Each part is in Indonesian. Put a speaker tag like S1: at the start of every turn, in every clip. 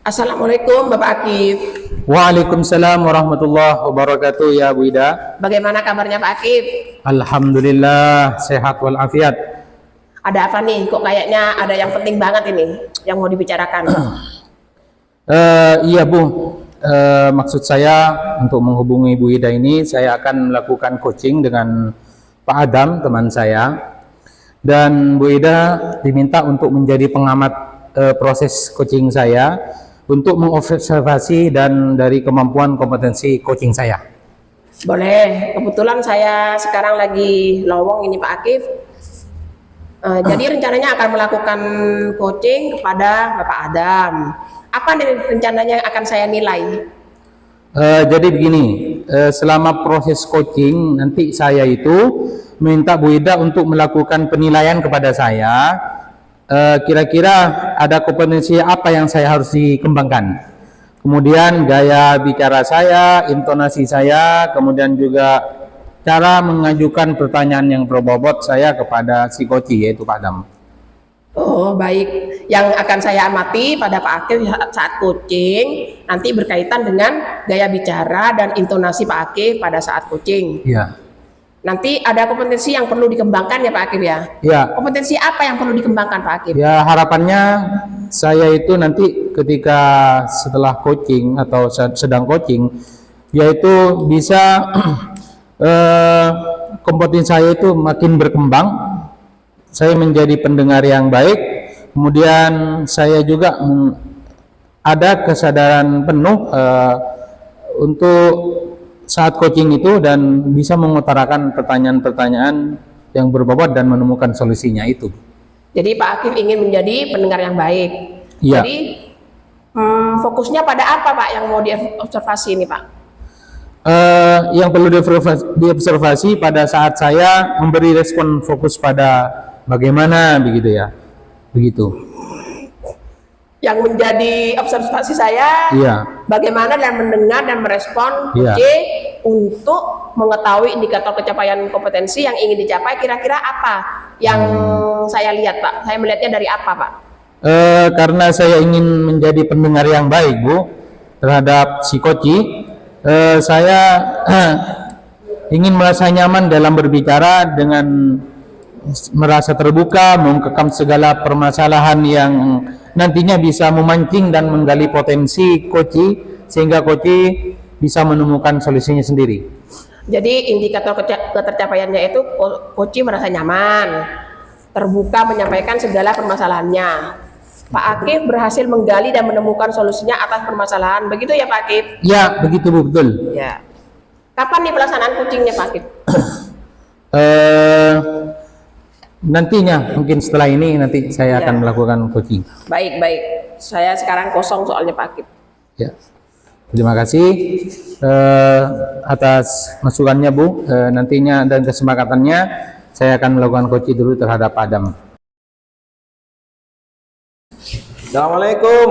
S1: Assalamualaikum Bapak Akif.
S2: Waalaikumsalam warahmatullahi wabarakatuh ya Bu Ida.
S1: Bagaimana kabarnya Pak Akif?
S2: Alhamdulillah sehat walafiat.
S1: Ada apa nih? Kok kayaknya ada yang penting banget ini yang mau dibicarakan.
S2: Iya Bu, maksud saya untuk menghubungi Bu Ida ini, saya akan melakukan coaching dengan Pak Adam, teman saya. Dan Bu Ida diminta untuk menjadi pengamat proses coaching saya, untuk mengobservasi dan dari kemampuan kompetensi coaching saya.
S1: Boleh, kebetulan saya sekarang lagi lowong ini Pak Akif. Jadi rencananya akan melakukan coaching kepada Bapak Adam. Apa nih rencananya yang akan saya nilai?
S2: Jadi begini, selama proses coaching nanti saya itu minta Bu Ida untuk melakukan penilaian kepada saya. Kira-kira ada kompetensi apa yang saya harus dikembangkan, kemudian gaya bicara saya, intonasi saya, kemudian juga cara mengajukan pertanyaan yang berbobot saya kepada si coach, yaitu Pak Adam.
S1: Oh baik, yang akan saya amati pada Pak Akif saat coaching nanti berkaitan dengan gaya bicara dan intonasi Pak Akif pada saat coaching.
S2: Iya.
S1: Nanti ada kompetensi yang perlu dikembangkan ya Pak Akif ya?
S2: Iya.
S1: Kompetensi apa yang perlu dikembangkan Pak Akif?
S2: Ya, harapannya saya itu nanti ketika setelah coaching atau sedang coaching, yaitu bisa kompetensi saya itu makin berkembang, saya menjadi pendengar yang baik, kemudian saya juga ada kesadaran penuh untuk saat coaching itu dan bisa mengutarakan pertanyaan-pertanyaan yang berbobot dan menemukan solusinya itu.
S1: Jadi Pak Akif ingin menjadi pendengar yang baik.
S2: Ya.
S1: Jadi fokusnya pada apa Pak yang mau diobservasi ini Pak?
S2: Yang perlu diobservasi pada saat saya memberi respon fokus pada bagaimana begitu ya, begitu.
S1: Yang menjadi observasi saya,
S2: iya,
S1: bagaimana dan mendengar dan merespon
S2: iya,
S1: untuk mengetahui indikator pencapaian kompetensi yang ingin dicapai, kira-kira apa yang saya lihat Pak? Saya melihatnya dari apa Pak?
S2: Karena saya ingin menjadi pendengar yang baik Bu terhadap si coach, saya ingin merasa nyaman dalam berbicara dengan merasa terbuka, mengungkapkan segala permasalahan yang nantinya bisa memancing dan menggali potensi coach, sehingga coach bisa menemukan solusinya sendiri.
S1: Jadi indikator ketercapaiannya itu coach merasa nyaman, terbuka menyampaikan segala permasalahannya. Pak Akif berhasil menggali dan menemukan solusinya atas permasalahan, begitu ya Pak Akif?
S2: Ya, begitu Bu, betul.
S1: Ya. Kapan nih pelaksanaan coachingnya Pak Akif?
S2: Nantinya, mungkin setelah ini nanti saya akan melakukan coaching.
S1: Baik, saya sekarang kosong soalnya Pak Akif.
S2: Ya, terima kasih atas masukannya Bu. Nantinya dan kesepakatannya saya akan melakukan coaching dulu terhadap Adam.
S3: Assalamualaikum.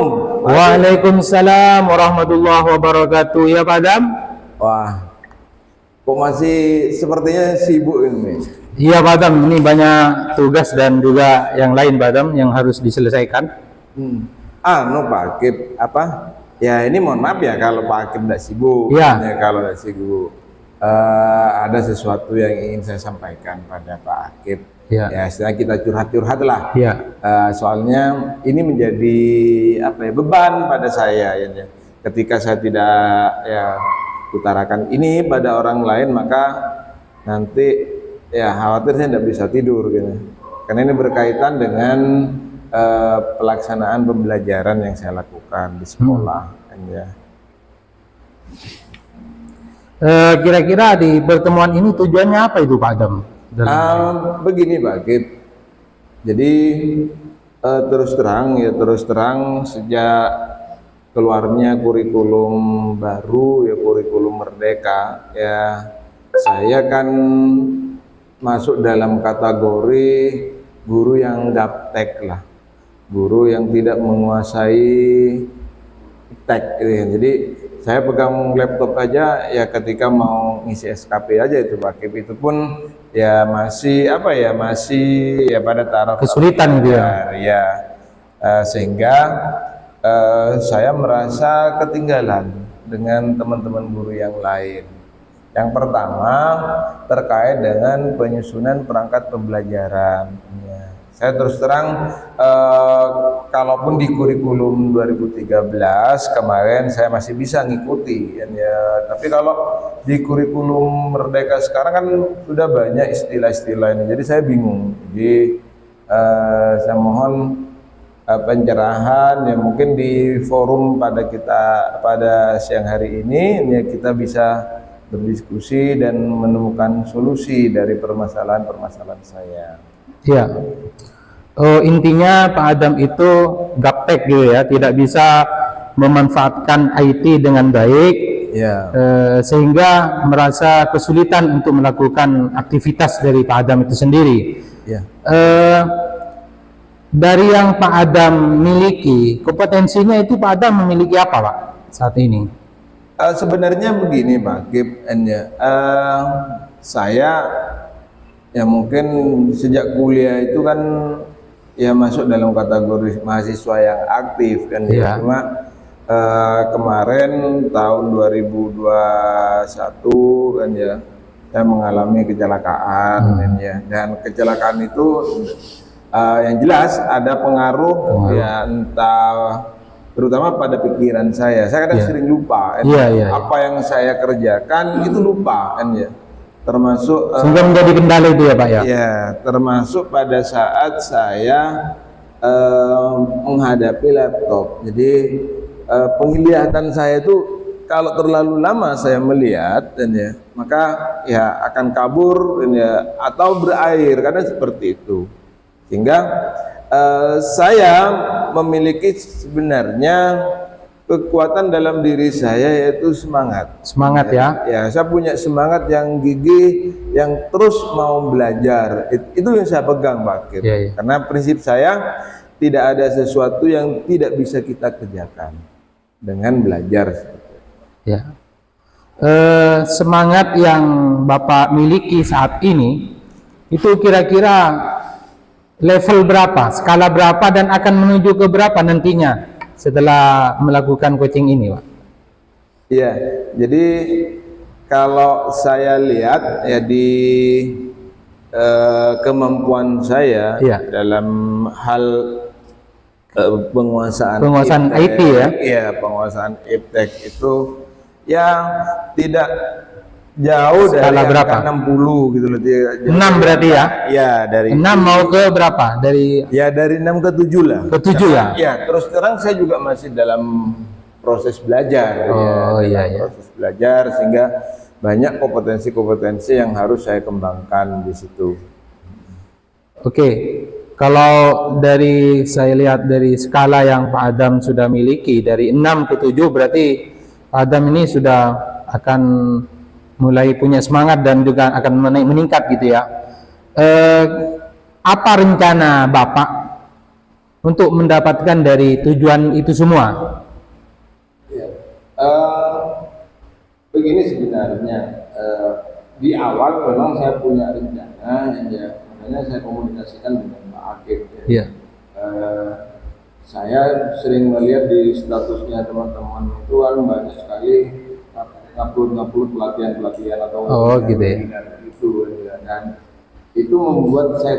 S2: Waalaikumsalam warahmatullahi wabarakatuh. Ya Pak Adam.
S3: Wah, kok masih sepertinya sibuk ini?
S2: Iya Pak Adam, ini banyak tugas dan juga yang lain Pak Adam yang harus diselesaikan.
S3: Pak Akif, apa? Ya ini mohon maaf ya kalau Pak Akif tidak sibuk.
S2: Iya.
S3: Ya, kalau tidak sibuk, ada sesuatu yang ingin saya sampaikan pada Pak Akif.
S2: Iya.
S3: Ya, istilahnya kita curhat-curhat lah.
S2: Iya.
S3: Soalnya ini menjadi beban pada saya ya. Ketika saya tidak utarakan ini pada orang lain, maka nanti khawatir saya tidak bisa tidur gitu. Karena ini berkaitan dengan pelaksanaan pembelajaran yang saya lakukan di sekolah.
S2: Kira-kira di pertemuan ini tujuannya apa itu Pak Adam?
S3: Begini Pak Akif, jadi terus terang sejak keluarnya kurikulum baru kurikulum Merdeka saya kan masuk dalam kategori guru yang gaptek lah, guru yang tidak menguasai tek jadi saya pegang laptop aja ketika mau ngisi SKP aja itu Pak Akif, itu pun masih pada taraf
S2: kesulitan gitu ya.
S3: Sehingga saya merasa ketinggalan dengan teman-teman guru yang lain. Yang pertama terkait dengan penyusunan perangkat pembelajaran. Ya, saya terus terang, kalaupun di kurikulum 2013 kemarin saya masih bisa ngikuti, ya. Tapi kalau di kurikulum Merdeka sekarang kan sudah banyak istilah-istilah ini, jadi saya bingung. Jadi saya mohon pencerahan ya, mungkin di forum pada siang hari ini ya, kita bisa berdiskusi dan menemukan solusi dari permasalahan-permasalahan saya.
S2: Ya, intinya Pak Adam itu gaptek gitu ya, tidak bisa memanfaatkan IT dengan baik,
S3: Ya.
S2: sehingga merasa kesulitan untuk melakukan aktivitas dari Pak Adam itu sendiri.
S3: Ya.
S2: Dari yang Pak Adam miliki, kompetensinya itu Pak Adam memiliki apa Pak saat ini?
S3: Sebenarnya begini Pak Kip, saya ya mungkin sejak kuliah itu kan ya masuk dalam kategori mahasiswa yang aktif kan ya. Cuma kemarin tahun 2021 kan ya, saya mengalami kecelakaan kan ya, dan kecelakaan itu yang jelas ada pengaruh ya, entah terutama pada pikiran saya kadang sering lupa apa yang saya kerjakan itu lupa kan ya, termasuk
S2: sehingga menjadi kendala itu ya Pak ya.
S3: Ya, termasuk pada saat saya menghadapi laptop. Jadi penglihatan saya itu kalau terlalu lama saya melihat dan ya, maka ya akan kabur dan ya, atau berair, kadang seperti itu. Sehingga saya memiliki sebenarnya kekuatan dalam diri saya, yaitu semangat
S2: ya.
S3: Ya, saya punya semangat yang gigih, yang terus mau belajar. Itu yang saya pegang Pak Kir. Karena prinsip saya, tidak ada sesuatu yang tidak bisa kita kerjakan dengan belajar.
S2: Ya. Semangat yang Bapak miliki saat ini itu kira-kira level berapa, skala berapa, dan akan menuju ke berapa nantinya setelah melakukan coaching ini, Pak?
S3: Iya, jadi kalau saya lihat ya di kemampuan saya dalam hal penguasaan
S2: IT ya.
S3: Iya, penguasaan iptek itu ya tidak jauh
S2: skala
S3: dari
S2: berapa?
S3: 60 gitu loh.
S2: 6 berarti ya?
S3: Ya, dari
S2: 6 mau ke berapa?
S3: dari 6 ke 7 lah.
S2: Ke 7 ya?
S3: Ya, terus terang saya juga masih dalam proses belajar. Proses belajar, sehingga banyak kompetensi-kompetensi yang harus saya kembangkan di situ.
S2: Oke, kalau dari saya lihat dari skala yang Pak Adam sudah miliki dari 6 ke 7, berarti Pak Adam ini sudah akan mulai punya semangat dan juga akan meningkat gitu ya. Apa rencana Bapak untuk mendapatkan dari tujuan itu semua?
S3: Ya, begini sebenarnya, di awal memang saya punya rencana, ya, makanya saya komunikasikan dengan Pak Akif. Ya. Saya sering melihat di statusnya teman-teman itu kan banyak sekali ngupload pelatihan atau
S2: gitu ya.
S3: Itu ya, dan itu membuat saya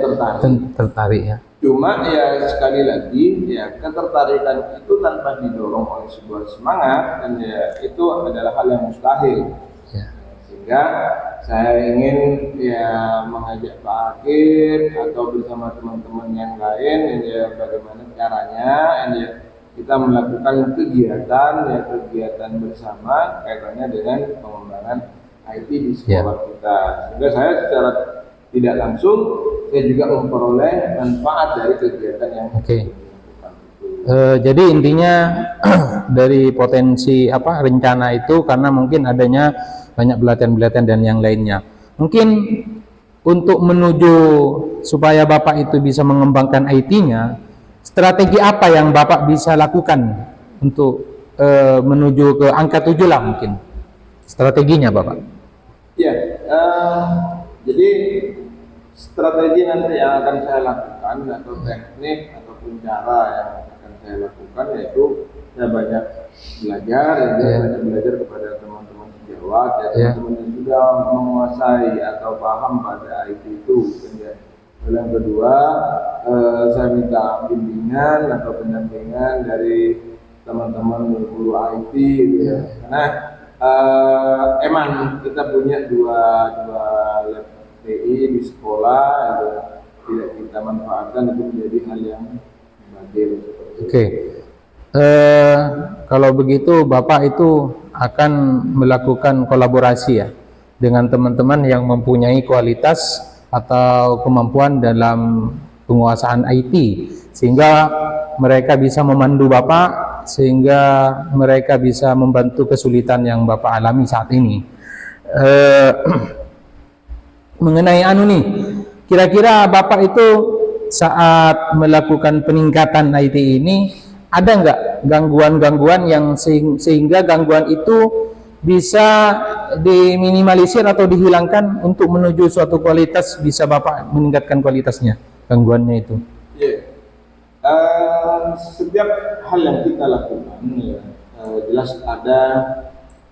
S3: tertarik
S2: ya.
S3: Cuma ya sekali lagi ya, ketertarikan itu tanpa didorong oleh sebuah semangat, dan ya itu adalah hal yang mustahil. Sehingga saya ingin ya mengajak Pak Akif atau bersama teman-teman yang lain ya, bagaimana caranya ya kita melakukan kegiatan bersama kaitannya dengan pengembangan IT di sekolah kita, sehingga saya secara tidak langsung saya juga memperoleh manfaat dari kegiatan yang dilakukan itu.
S2: Jadi intinya dari potensi rencana itu, karena mungkin adanya banyak pelatihan-pelatihan dan yang lainnya, mungkin untuk menuju supaya Bapak itu bisa mengembangkan IT-nya, strategi apa yang Bapak bisa lakukan untuk menuju ke angka 7 lah mungkin strateginya Bapak?
S3: Ya, jadi strategi nanti yang akan saya lakukan atau teknik ataupun cara yang akan saya lakukan, yaitu saya banyak belajar, banyak belajar kepada teman-teman sejawat, teman-teman yang sudah menguasai atau paham pada IT itu. Ya. Lalu yang kedua, saya minta bimbingan atau pendampingan dari teman-teman guru IT, gitu ya. Karena emang kita punya dua lab TI di sekolah, gitu, tidak kita manfaatkan untuk menjadi hal yang badir.
S2: Oke. Kalau begitu Bapak itu akan melakukan kolaborasi ya dengan teman-teman yang mempunyai kualitas atau kemampuan dalam penguasaan IT, sehingga mereka bisa memandu Bapak, sehingga mereka bisa membantu kesulitan yang Bapak alami saat ini. Mengenai nih, kira-kira Bapak itu saat melakukan peningkatan IT ini ada nggak gangguan-gangguan yang sehingga gangguan itu bisa diminimalisir atau dihilangkan untuk menuju suatu kualitas, bisa Bapak meningkatkan kualitasnya, gangguannya itu?
S3: Setiap hal yang kita lakukan ya, jelas ada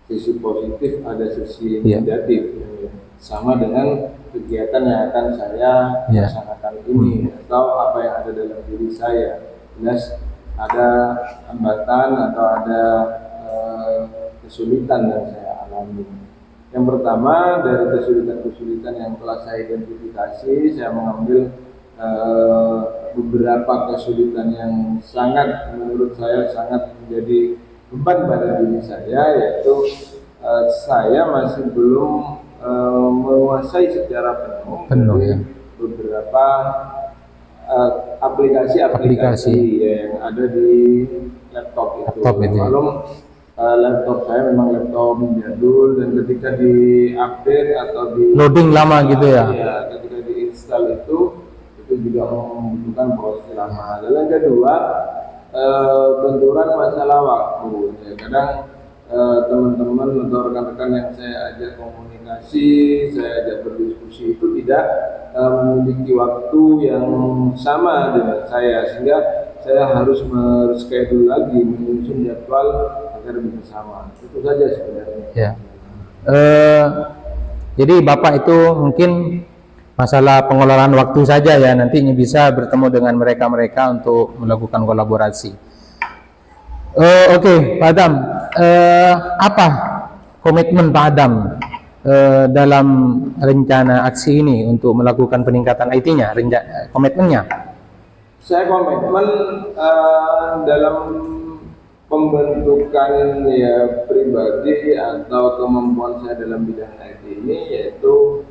S3: sisi positif, ada sisi negatif, ya. Sama dengan kegiatan yang akan saya laksanakan ini atau apa yang ada dalam diri saya. Jelas ada hambatan atau ada kesulitan yang saya alami. Yang pertama, dari kesulitan-kesulitan yang telah saya identifikasi, saya mengambil beberapa kesulitan yang sangat, menurut saya sangat menjadi beban pada diri saya, yaitu saya masih belum menguasai secara penuh
S2: ya.
S3: beberapa aplikasi yang ada di laptop itu. Laptop saya memang laptop jadul, dan ketika di-update atau di
S2: loading lama gitu ya.
S3: Ya, ketika di-install itu juga membutuhkan proses lama. Dan yang kedua, benturan masalah waktu. Ya, kadang teman-teman atau rekan-rekan yang saya ajak komunikasi, saya ajak berdiskusi itu tidak memiliki waktu yang sama dengan saya, sehingga saya harus mereschedule lagi, menyusun jadwal agar bisa sama. Itu saja sebenarnya.
S2: Ya. Jadi Bapak itu mungkin masalah pengelolaan waktu saja ya, nantinya bisa bertemu dengan mereka untuk melakukan kolaborasi. Oke, Pak Adam, apa komitmen Pak Adam dalam rencana aksi ini untuk melakukan peningkatan IT-nya, komitmennya?
S3: Saya komitmen dalam pembentukan ya pribadi atau kemampuan saya dalam bidang IT ini, yaitu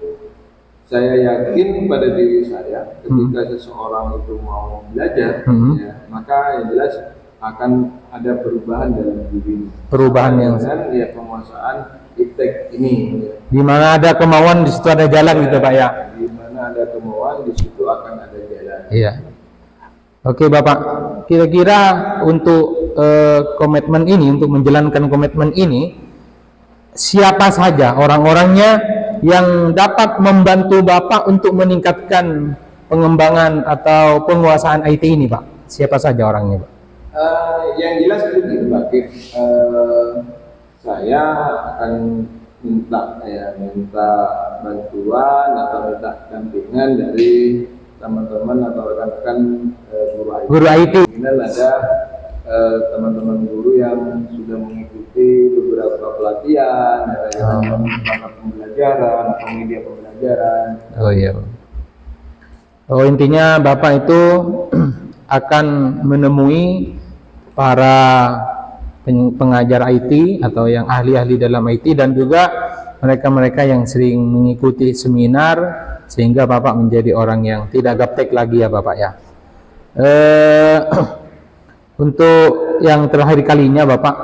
S3: saya yakin pada diri saya ketika seseorang itu mau belajar, ya, maka yang jelas akan ada perubahan dalam diri.
S2: Perubahan yang
S3: ya penguasaan iptek ini. Ya.
S2: Di mana ada kemauan di situ ada jalan, gitu Pak ya.
S3: Di mana ada kemauan di situ akan ada jalan.
S2: Iya. Oke Bapak, kira-kira untuk komitmen ini, untuk menjalankan komitmen ini, siapa saja orang-orangnya yang dapat membantu Bapak untuk meningkatkan pengembangan atau penguasaan IT ini, Pak? Siapa saja orangnya, Pak?
S3: Yang jelas itu Pak, saya akan minta bantuan atau minta dampingan dari teman-teman atau rekan-rekan guru IT. Ini ada teman-teman guru yang sudah mengikuti beberapa pelatihan, ada yang pembelajaran atau media pembelajaran.
S2: Oh iya. Oh, intinya Bapak itu akan menemui para pengajar IT atau yang ahli-ahli dalam IT, dan juga mereka-mereka yang sering mengikuti seminar, sehingga Bapak menjadi orang yang tidak gaptek lagi ya Bapak ya. Untuk yang terakhir kalinya Bapak,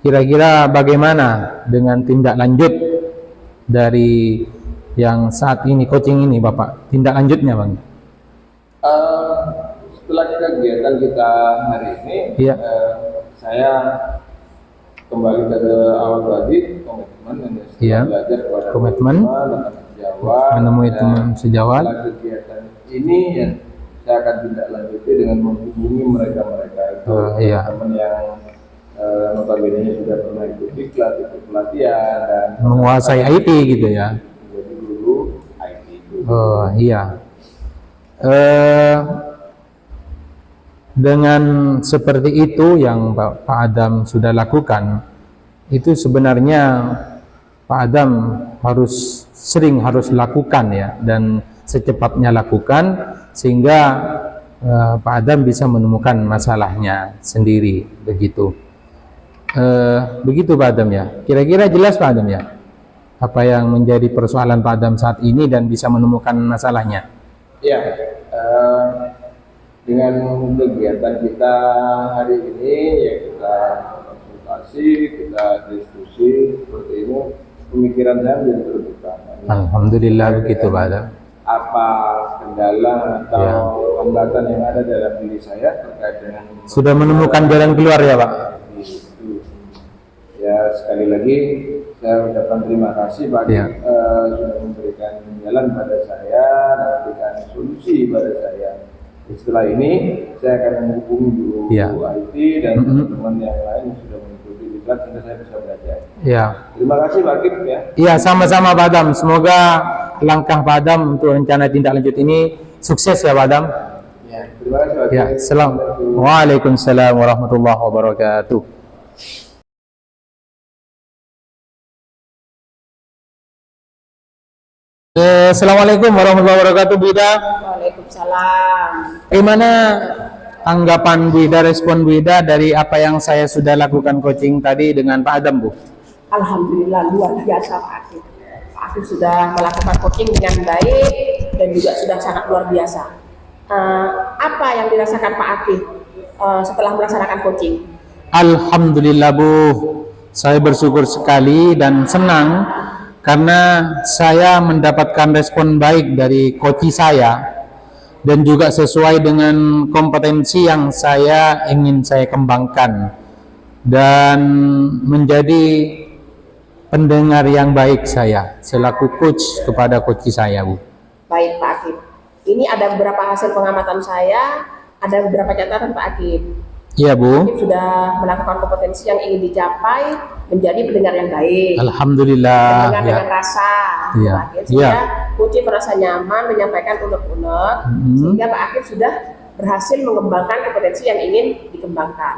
S2: kira-kira bagaimana dengan tindak lanjut dari yang saat ini coaching ini Bapak, tindak lanjutnya Bang?
S3: Setelah kegiatan kita hari ini, saya kembali ke awal tadi, komitmen yang belajar kepada
S2: komitmen
S3: teman sejawat,
S2: menemui teman sejawat.
S3: Setelah kegiatan ini ya, saya akan tindak lanjuti dengan menghubungi mereka-mereka itu,
S2: Iya.
S3: teman yang notabene sudah pernah ikut diklat, ikut pelatihan dan
S2: Menguasai IT gitu ya.
S3: menjadi guru IT itu.
S2: Oh iya. Dengan seperti itu yang Pak Adam sudah lakukan, itu sebenarnya Pak Adam harus lakukan ya, dan secepatnya lakukan sehingga Pak Adam bisa menemukan masalahnya sendiri begitu. Begitu Pak Adam ya. Kira-kira jelas Pak Adam ya apa yang menjadi persoalan Pak Adam saat ini dan bisa menemukan masalahnya.
S3: Ya, dengan kegiatan kita hari ini ya kita konsultasi, kita diskusi seperti ini, pemikiran saya menjadi terbuka.
S2: Alhamdulillah begitu Pak Adam.
S3: Apa kendala atau hambatan yang ada dalam diri saya terkait dengan
S2: Sudah menemukan jalan keluar ya Pak.
S3: itu. Ya sekali lagi saya ucapkan terima kasih bagi
S2: Ya.
S3: sudah memberikan jalan pada saya dan memberikan solusi pada saya. Setelah ini saya akan menghubungi guru
S2: Ya.
S3: IT dan teman-teman yang lain yang sudah mengikuti diklat sehingga saya bisa belajar.
S2: Ya.
S3: Terima kasih Pak Kim ya.
S2: Iya, sama-sama Pak Adam. Semoga langkah Pak Adam untuk rencana tindak lanjut ini sukses ya Pak Adam.
S3: Ya, terima kasih Pak Kim.
S2: Ya, Waalaikumsalam warahmatullahi wabarakatuh. Assalamualaikum warahmatullahi wabarakatuh Bu Ida.
S1: Waalaikumsalam.
S2: Bagaimana tanggapan Bu Ida, respon Bu Ida dari apa yang saya sudah lakukan coaching tadi dengan Pak Adam Bu?
S1: Alhamdulillah luar biasa Pak Akif. Pak Akif sudah melakukan coaching dengan baik dan juga sudah sangat luar biasa. Apa yang dirasakan Pak Akif setelah melaksanakan coaching?
S2: Alhamdulillah Bu, saya bersyukur sekali dan senang karena saya mendapatkan respon baik dari coach saya dan juga sesuai dengan kompetensi yang ingin saya kembangkan dan menjadi pendengar yang baik saya selaku coach kepada coach saya Bu.
S1: Baik Pak Akif. Ini ada beberapa hasil pengamatan saya, ada beberapa catatan Pak Akif.
S2: Iya Bu.
S1: Akif sudah melakukan kompetensi yang ingin dicapai menjadi pendengar yang baik.
S2: Alhamdulillah.
S1: Mendengar dengan rasa,
S2: Iya.
S1: Pak Akif.
S2: Iya.
S1: Sehingga Coach merasa nyaman menyampaikan unek-unek, sehingga Pak Akif sudah berhasil mengembangkan kompetensi yang ingin dikembangkan.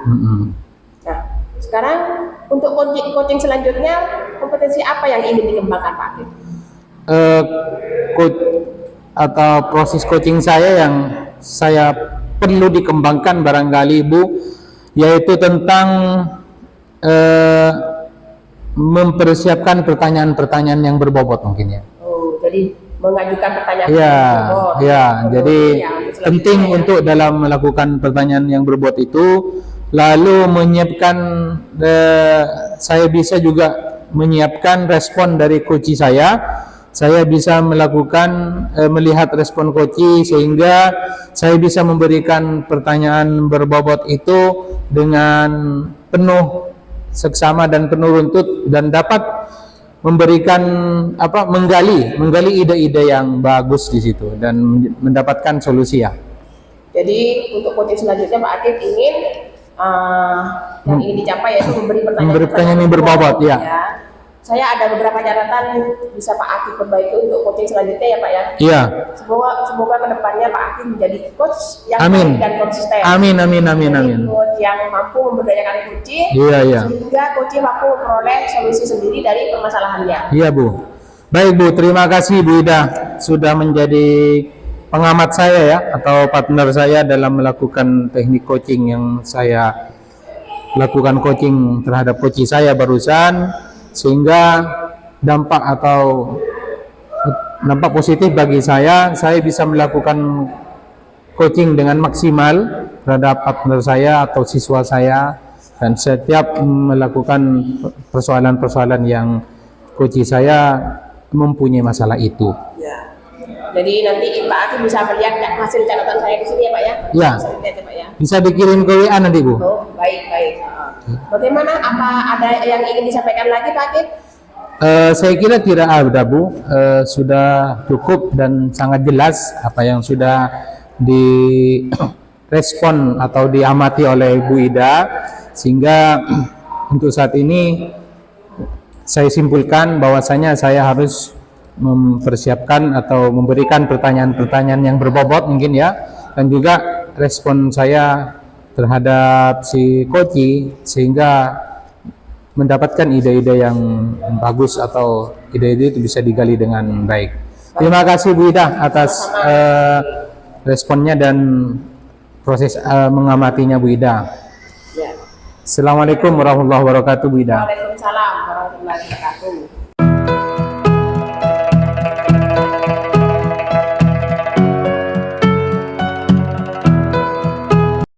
S1: Nah, sekarang untuk coaching selanjutnya, kompetensi apa yang ingin dikembangkan Pak Akif?
S2: Coach atau proses coaching saya yang saya perlu dikembangkan barangkali Bu, yaitu tentang mempersiapkan pertanyaan-pertanyaan yang berbobot mungkin ya.
S1: Oh, jadi mengajukan pertanyaan
S2: Ya,
S1: yang berbobot.
S2: ya.
S1: Oh,
S2: Jadi
S1: ya,
S2: penting
S1: selanjutnya.
S2: untuk dalam melakukan pertanyaan yang berbobot itu, lalu menyiapkan saya bisa juga menyiapkan respon dari coach saya. Saya bisa melakukan melihat respon coach sehingga saya bisa memberikan pertanyaan berbobot itu dengan penuh seksama dan penuh runtut dan dapat memberikan menggali ide-ide yang bagus di situ dan mendapatkan solusi ya.
S1: Jadi untuk coaching selanjutnya Pak Akif ingin yang ingin dicapai yaitu memberi pertanyaan
S2: yang berbobot ya.
S1: Saya ada beberapa catatan bisa Pak Akif perbaiki untuk coaching selanjutnya ya Pak ya.
S2: Iya.
S1: Semoga kedepannya Pak Akif menjadi coach yang
S2: Amin.
S1: baik dan konsisten.
S2: Amin.
S1: Jadi coach yang mampu memberdayakan coaching,
S2: Iya.
S1: sehingga coaching mampu memperoleh solusi sendiri dari permasalahannya.
S2: Iya Bu. Baik Bu, terima kasih Bu Ida sudah menjadi pengamat saya ya atau partner saya dalam melakukan teknik coaching yang saya lakukan coaching terhadap coach saya barusan, sehingga dampak positif bagi saya bisa melakukan coaching dengan maksimal terhadap partner saya atau siswa saya, dan setiap melakukan persoalan-persoalan yang coach saya mempunyai masalah itu.
S1: Ya. Jadi nanti Pak Akif bisa melihat hasil catatan saya di sini ya Pak ya.
S2: Ya.
S1: Bisa dilihat ya Pak ya.
S2: Bisa dikirim ke WA nanti Bu.
S1: Oh, baik. Bagaimana? Apa ada yang ingin disampaikan lagi Pak Akif?
S2: Saya kira tidak ada Bu, sudah cukup dan sangat jelas apa yang sudah direspon atau diamati oleh Bu Ida, sehingga untuk saat ini saya simpulkan bahwasanya saya harus mempersiapkan atau memberikan pertanyaan-pertanyaan yang berbobot mungkin ya, dan juga respon saya terhadap si Koci sehingga mendapatkan ide-ide yang bagus atau ide-ide itu bisa digali dengan baik. Terima kasih Bu Ida atas responnya dan proses mengamatinya Bu Ida.
S1: Ya.
S2: Assalamualaikum warahmatullahi wabarakatuh Bu Ida.
S1: Waalaikumsalam warahmatullahi wabarakatuh.